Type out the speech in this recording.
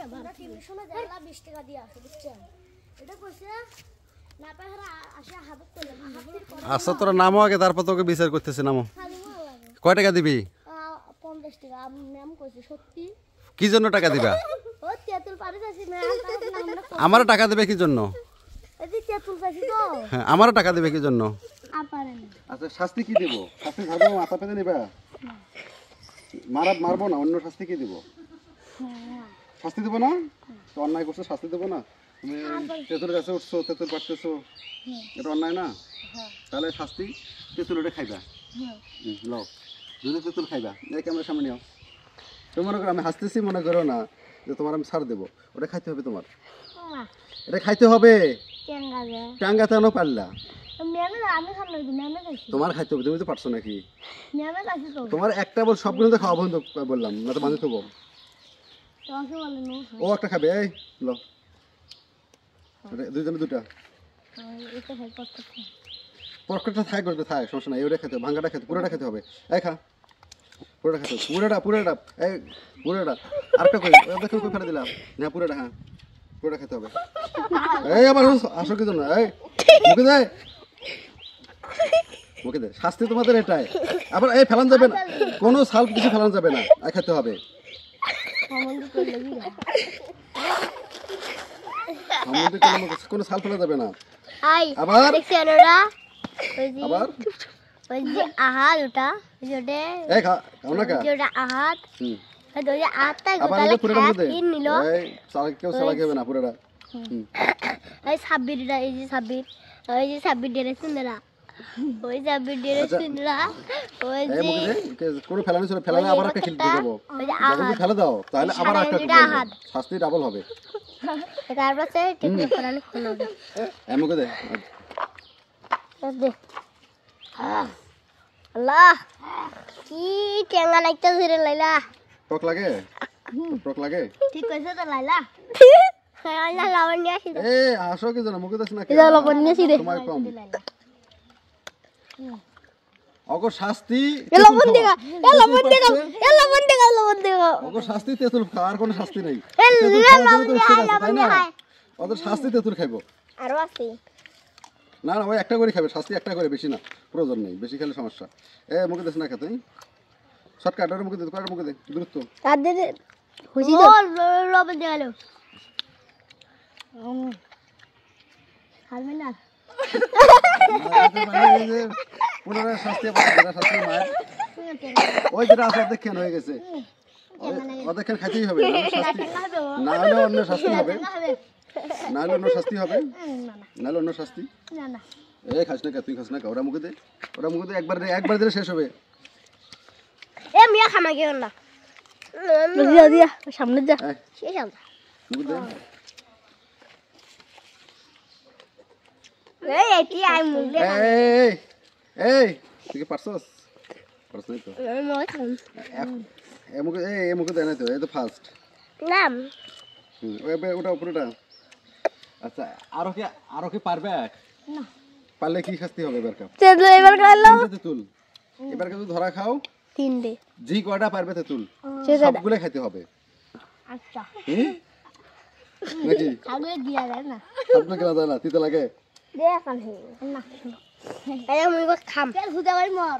আমরা টিভি শুনে জানলা 20 টাকা দিয়ে আসে বুঝছেন এটা কইছে না পাহারা আসে হাবত করলে আচ্ছা তোর নামও আগে তারপর তোকে বিচার করতেছে নামও কয় টাকা দিবি 50 টাকা ম্যাম কইছে সত্যি কি জন্য টাকা দিবা ও তেতুল পারে যাচ্ছি ম্যাম আমার টাকা দেবে কি জন্য এই তেতুল পাইছি তো হ্যাঁ আমার টাকা দেবে কি জন্য আপারে আচ্ছা শাস্তি কি দেব শাস্তি ধরবো মাথা পেতে নিবা মারবো না অন্য শাস্তি কি দেব শাস্তি দেবো না তো অন্যায় করছো শাস্তি দেবো না তুমি তেঁতুলের কাছে উঠছো তেঁতুল পাড়তেছো এটা অন্যায় না তাহলে শাস্তি তেঁতুল ওটা খাইবা লও যদি তেঁতুল খাইবা এই ক্যামেরার সামনে নিও তুমি মনে করো আমি হাসতেছি মনে করো না যে তোমার আমি ছাড় দেবো ওটা খাইতে হবে তোমার এটা খাইতে হবে টাঙ্গা তেনো পারলা তোমার খাইতে হবে তুমি তো পারছো নাকি তোমার একটা বল সবগুলো তো খাওয়া বন্ধ বললাম না তো বাঁধতে হবো ও একটা খাবে এই লো দুইজনে দুটা পরকটা থাক করবে থাক সমস্যা নাই ওটা খেতে হবে ভাঙ্গাটা খেতে পুরোটা খেতে হবে এই খা পুরোটা খেতে হবে পুরোটা এই পুরোটা আরেকটা কই দেখো কই ফেলে দিলাম না পুরোটা হ্যাঁ পুরোটা খেতে হবে এই আবার আসো কি জন্য এই মুখে দে শাস্তি তোমাদের এটাই আবার এই ফেলান যাবে না কোনো সাল কিছু ফেলান যাবে না খেতে হবে কোনো সাল ফেলা যাবে না আবার আবার ওই যে আহার ওটা যেটা এই খাও না কা যেটা আহার ওই যে আহারটা আবার এই পুরোটা মধ্যে এই সালা কেউ সালা খাবে না পুরোটা এই সাব্বিরটা এই যে সাব্বির ওই যে সাব্বির ডেরেছেন না ওই সাব্বির ডেরেছেন না ওই যে কোনো ফেলানি ছিল ফেলালে আবার একটা খেলতে দেবো যদি ফেলে দাও তাহলে আবার একটা শাস্তি ডাবল হবে তারপরে ঠিক ফেলানি ফেলাবে এমকে দে দে আল্লাহ কি টেঙ্গা লাগতেছে রে লাইলা টক লাগে ঠিক কইছো তো লাইলা লাইলা লবণ নিয়ে আসি এ আসো কি জানো মুখে দাস না কি লবণ নিয়ে আসি রে তোমার কম অগো শাস্তি লবণ দেগা অগো শাস্তি তেতুল আর কোনো শাস্তি নেই ওদের শাস্তি তেতুল খাইবো আরো আছে না ওই একটা করে খাবে শাস্তি একটা করে বেশি না প্রয়োজন নেই বেশি খেলে সমস্যা এ মুখে দেশ না খেতে শর্টকাট মুখে দে দূরত্ব তাদের খুশি তো লবণ দিয়ে গেল খাবে না পুনরায় শাস্তি মায়ের ওই যেটা আছে দেখেন হয়ে গেছে দেখেন খাইতেই হবে না হলে অন্য শাস্তি হবে নাহলে অন্য শাস্তি হবে নাহলে অন্য শাস্তি এই খাস না তুই খাস না ওরা মুখে দে একবার দিলে শেষ হবে এ মিয়া খামা গেল না দিয়া সামনে যা শেষ হবে মুখে দে এই এটি আই মুখ দে এই তুই কি পারছস নাই তো মই খাম এ মুখে দে না তো এই তো ফার্স্ট নাম ওটা উপরেটা আচ্ছা আরো কি পারবে না পারলে কি শাস্তি হবে এবার তেতুল এবার কিন্তু ধরা খাও তিনটে জি কয়টা পারবে তেতুল সবগুলো খেতে হবে আচ্ছা নাকি আগে দিয়া যায় না আপনি কেন যায় না তিতে লাগে দে এখন না এই আমি খাম তেল খুদা ভাই মর